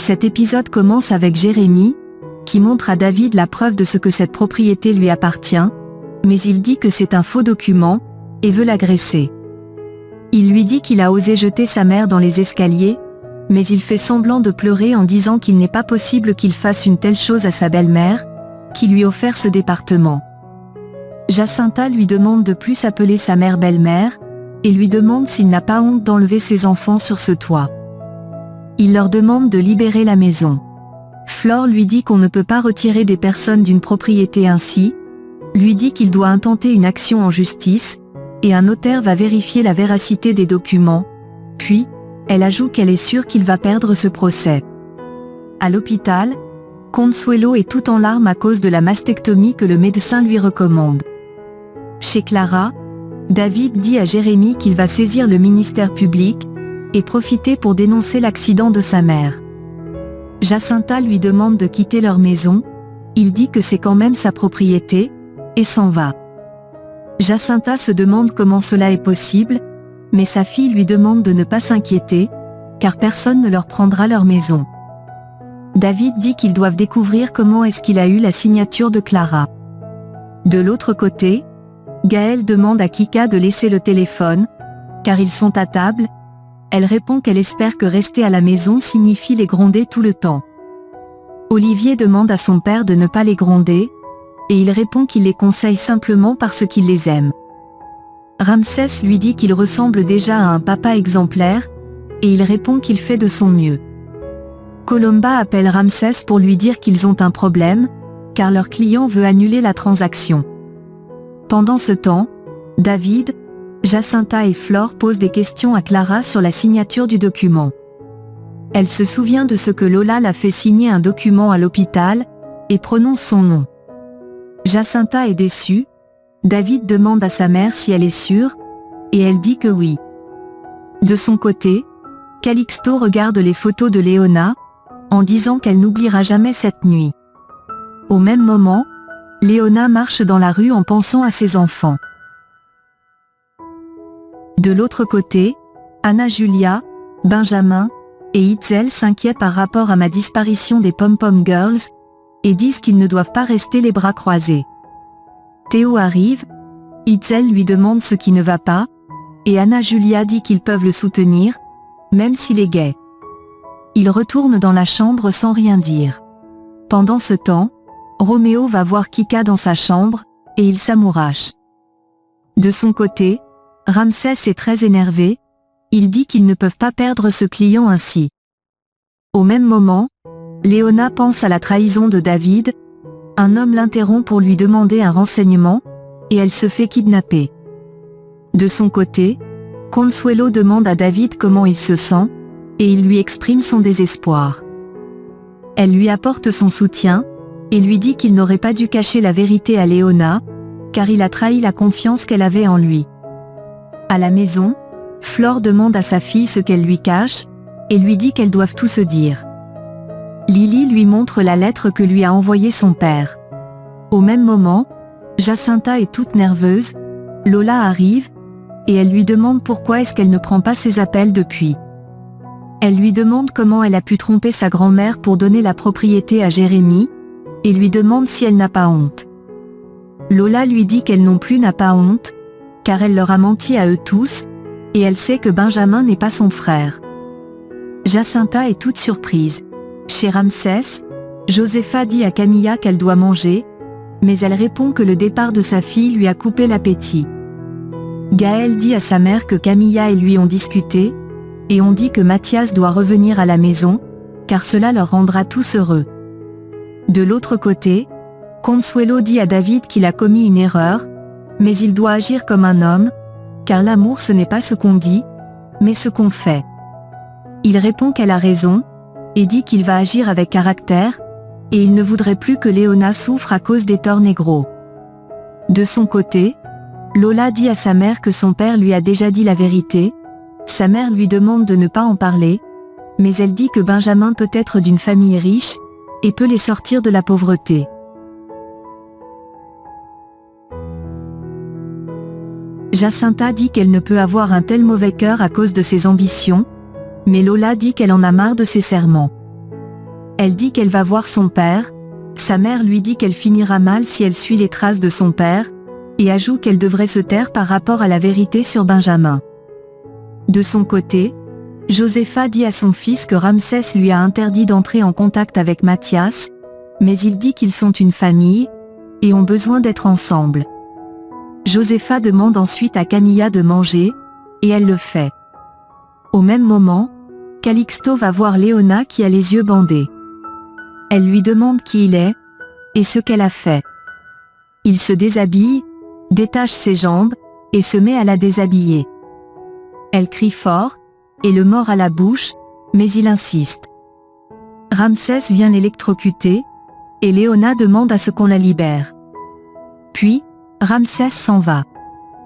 Cet épisode commence avec Jérémie, qui montre à David la preuve de ce que cette propriété lui appartient, mais il dit que c'est un faux document, et veut l'agresser. Il lui dit qu'il a osé jeter sa mère dans les escaliers, mais il fait semblant de pleurer en disant qu'il n'est pas possible qu'il fasse une telle chose à sa belle-mère, qui lui offert ce département. Jacinta lui demande de plus appeler sa mère belle-mère, et lui demande s'il n'a pas honte d'enlever ses enfants sur ce toit. Il leur demande de libérer la maison. Flore lui dit qu'on ne peut pas retirer des personnes d'une propriété ainsi, lui dit qu'il doit intenter une action en justice, et un notaire va vérifier la véracité des documents, puis, elle ajoute qu'elle est sûre qu'il va perdre ce procès. À l'hôpital, Consuelo est tout en larmes à cause de la mastectomie que le médecin lui recommande. Chez Clara, David dit à Jérémie qu'il va saisir le ministère public, et profiter pour dénoncer l'accident de sa mère. Jacinta lui demande de quitter leur maison, il dit que c'est quand même sa propriété, et s'en va. Jacinta se demande comment cela est possible, mais sa fille lui demande de ne pas s'inquiéter, car personne ne leur prendra leur maison. David dit qu'ils doivent découvrir comment est-ce qu'il a eu la signature de Clara. De l'autre côté, Gaëlle demande à Kika de laisser le téléphone, car ils sont à table. Elle répond qu'elle espère que rester à la maison signifie les gronder tout le temps. Olivier demande à son père de ne pas les gronder, et il répond qu'il les conseille simplement parce qu'il les aime. Ramsès lui dit qu'il ressemble déjà à un papa exemplaire, et il répond qu'il fait de son mieux. Colomba appelle Ramsès pour lui dire qu'ils ont un problème, car leur client veut annuler la transaction. Pendant ce temps, David, Jacinta et Flore posent des questions à Clara sur la signature du document. Elle se souvient de ce que Lola l'a fait signer un document à l'hôpital, et prononce son nom. Jacinta est déçue. David demande à sa mère si elle est sûre, et elle dit que oui. De son côté, Calixto regarde les photos de Léona, en disant qu'elle n'oubliera jamais cette nuit. Au même moment, Léona marche dans la rue en pensant à ses enfants. De l'autre côté, Anna Julia, Benjamin et Itzel s'inquiètent par rapport à ma disparition des Pom-Pom Girls, et disent qu'ils ne doivent pas rester les bras croisés. Théo arrive, Itzel lui demande ce qui ne va pas, et Anna Julia dit qu'ils peuvent le soutenir, même s'il est gay. Il retourne dans la chambre sans rien dire. Pendant ce temps, Roméo va voir Kika dans sa chambre, et il s'amourache. De son côté, Ramsès est très énervé, il dit qu'ils ne peuvent pas perdre ce client ainsi. Au même moment, Léona pense à la trahison de David, un homme l'interrompt pour lui demander un renseignement, et elle se fait kidnapper. De son côté, Consuelo demande à David comment il se sent, et il lui exprime son désespoir. Elle lui apporte son soutien, et lui dit qu'il n'aurait pas dû cacher la vérité à Léona, car il a trahi la confiance qu'elle avait en lui. À la maison, Flore demande à sa fille ce qu'elle lui cache, et lui dit qu'elles doivent tout se dire. Lily lui montre la lettre que lui a envoyée son père. Au même moment, Jacinta est toute nerveuse, Lola arrive, et elle lui demande pourquoi est-ce qu'elle ne prend pas ses appels depuis. Elle lui demande comment elle a pu tromper sa grand-mère pour donner la propriété à Jérémie, et lui demande si elle n'a pas honte. Lola lui dit qu'elle non plus n'a pas honte, car elle leur a menti à eux tous, et elle sait que Benjamin n'est pas son frère. Jacinta est toute surprise. Chez Ramsès, Josepha dit à Camilla qu'elle doit manger, mais elle répond que le départ de sa fille lui a coupé l'appétit. Gaëlle dit à sa mère que Camilla et lui ont discuté, et on dit que Mathias doit revenir à la maison, car cela leur rendra tous heureux. De l'autre côté, Consuelo dit à David qu'il a commis une erreur, mais il doit agir comme un homme, car l'amour ce n'est pas ce qu'on dit, mais ce qu'on fait. Il répond qu'elle a raison, et dit qu'il va agir avec caractère, et il ne voudrait plus que Léona souffre à cause des torts négros. De son côté, Lola dit à sa mère que son père lui a déjà dit la vérité, sa mère lui demande de ne pas en parler, mais elle dit que Benjamin peut être d'une famille riche, et peut les sortir de la pauvreté. Jacinta dit qu'elle ne peut avoir un tel mauvais cœur à cause de ses ambitions, mais Lola dit qu'elle en a marre de ses serments. Elle dit qu'elle va voir son père, sa mère lui dit qu'elle finira mal si elle suit les traces de son père, et ajoute qu'elle devrait se taire par rapport à la vérité sur Benjamin. De son côté, Josépha dit à son fils que Ramsès lui a interdit d'entrer en contact avec Mathias, mais il dit qu'ils sont une famille, et ont besoin d'être ensemble. Josépha demande ensuite à Camilla de manger, et elle le fait. Au même moment, Calixto va voir Léona qui a les yeux bandés. Elle lui demande qui il est, et ce qu'elle a fait. Il se déshabille, détache ses jambes, et se met à la déshabiller. Elle crie fort, et le mord à la bouche, mais il insiste. Ramsès vient l'électrocuter, et Léona demande à ce qu'on la libère. Puis, Ramsès s'en va.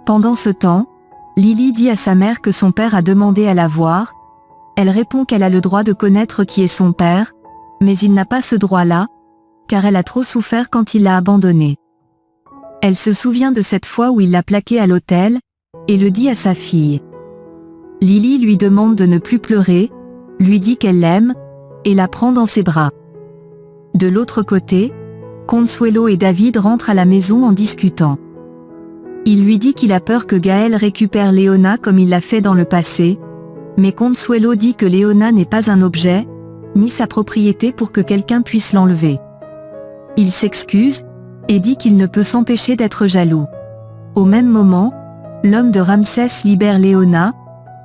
Pendant ce temps, Lily dit à sa mère que son père a demandé à la voir. Elle répond qu'elle a le droit de connaître qui est son père, mais il n'a pas ce droit-là, car elle a trop souffert quand il l'a abandonnée. Elle se souvient de cette fois où il l'a plaquée à l'autel, et le dit à sa fille. Lily lui demande de ne plus pleurer, lui dit qu'elle l'aime, et la prend dans ses bras. De l'autre côté, Consuelo et David rentrent à la maison en discutant. Il lui dit qu'il a peur que Gaël récupère Léona comme il l'a fait dans le passé, mais Consuelo dit que Léona n'est pas un objet, ni sa propriété pour que quelqu'un puisse l'enlever. Il s'excuse, et dit qu'il ne peut s'empêcher d'être jaloux. Au même moment, l'homme de Ramsès libère Léona,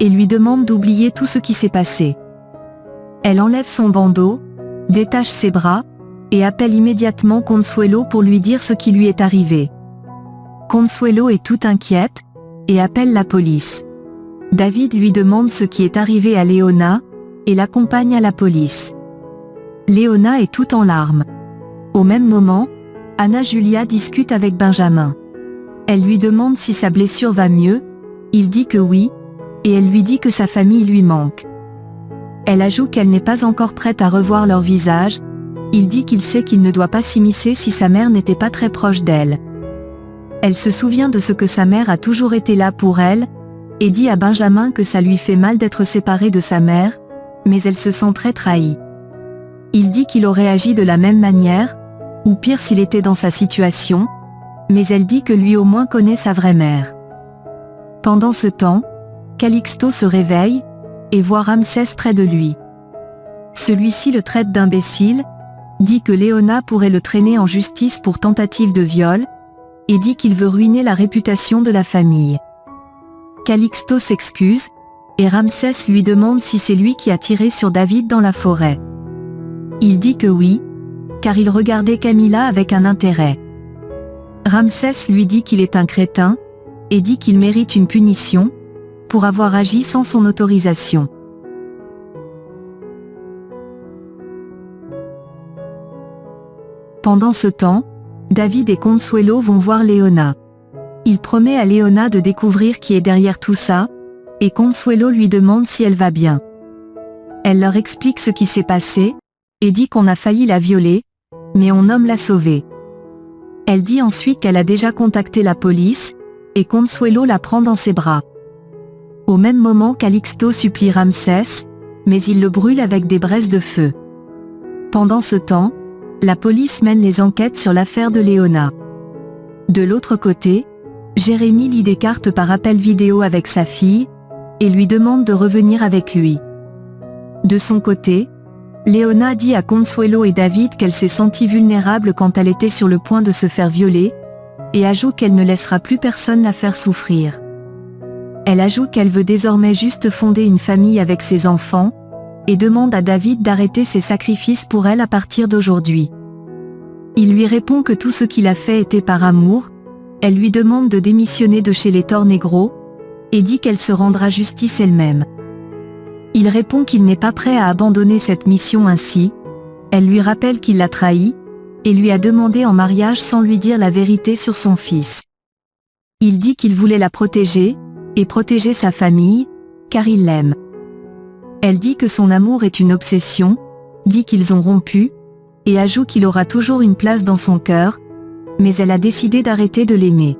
et lui demande d'oublier tout ce qui s'est passé. Elle enlève son bandeau, détache ses bras, et appelle immédiatement Consuelo pour lui dire ce qui lui est arrivé. Consuelo est toute inquiète, et appelle la police. David lui demande ce qui est arrivé à Léona, et l'accompagne à la police. Léona est toute en larmes. Au même moment, Anna Julia discute avec Benjamin. Elle lui demande si sa blessure va mieux, il dit que oui, et elle lui dit que sa famille lui manque. Elle ajoute qu'elle n'est pas encore prête à revoir leur visage, il dit qu'il sait qu'il ne doit pas s'immiscer si sa mère n'était pas très proche d'elle. Elle se souvient de ce que sa mère a toujours été là pour elle, et dit à Benjamin que ça lui fait mal d'être séparée de sa mère, mais elle se sent très trahie. Il dit qu'il aurait agi de la même manière, ou pire s'il était dans sa situation, mais elle dit que lui au moins connaît sa vraie mère. Pendant ce temps, Calixto se réveille, et voit Ramsès près de lui. Celui-ci le traite d'imbécile, dit que Léona pourrait le traîner en justice pour tentative de viol, et dit qu'il veut ruiner la réputation de la famille. Calixto s'excuse, et Ramsès lui demande si c'est lui qui a tiré sur David dans la forêt. Il dit que oui, car il regardait Camilla avec un intérêt. Ramsès lui dit qu'il est un crétin, et dit qu'il mérite une punition, pour avoir agi sans son autorisation. Pendant ce temps, David et Consuelo vont voir Léona. Il promet à Léona de découvrir qui est derrière tout ça, et Consuelo lui demande si elle va bien. Elle leur explique ce qui s'est passé, et dit qu'on a failli la violer, mais on nomme la sauver. Elle dit ensuite qu'elle a déjà contacté la police, et Consuelo la prend dans ses bras. Au même moment, Calixto supplie Ramsès, mais il le brûle avec des braises de feu. Pendant ce temps, la police mène les enquêtes sur l'affaire de Léona. De l'autre côté, Jérémie lit des cartes par appel vidéo avec sa fille, et lui demande de revenir avec lui. De son côté, Léona dit à Consuelo et David qu'elle s'est sentie vulnérable quand elle était sur le point de se faire violer, et ajoute qu'elle ne laissera plus personne la faire souffrir. Elle ajoute qu'elle veut désormais juste fonder une famille avec ses enfants, et demande à David d'arrêter ses sacrifices pour elle à partir d'aujourd'hui. Il lui répond que tout ce qu'il a fait était par amour, elle lui demande de démissionner de chez les Tornegros, et dit qu'elle se rendra justice elle-même. Il répond qu'il n'est pas prêt à abandonner cette mission ainsi, elle lui rappelle qu'il l'a trahi, et lui a demandé en mariage sans lui dire la vérité sur son fils. Il dit qu'il voulait la protéger, et protéger sa famille, car il l'aime. Elle dit que son amour est une obsession, dit qu'ils ont rompu, et ajoute qu'il aura toujours une place dans son cœur, mais elle a décidé d'arrêter de l'aimer.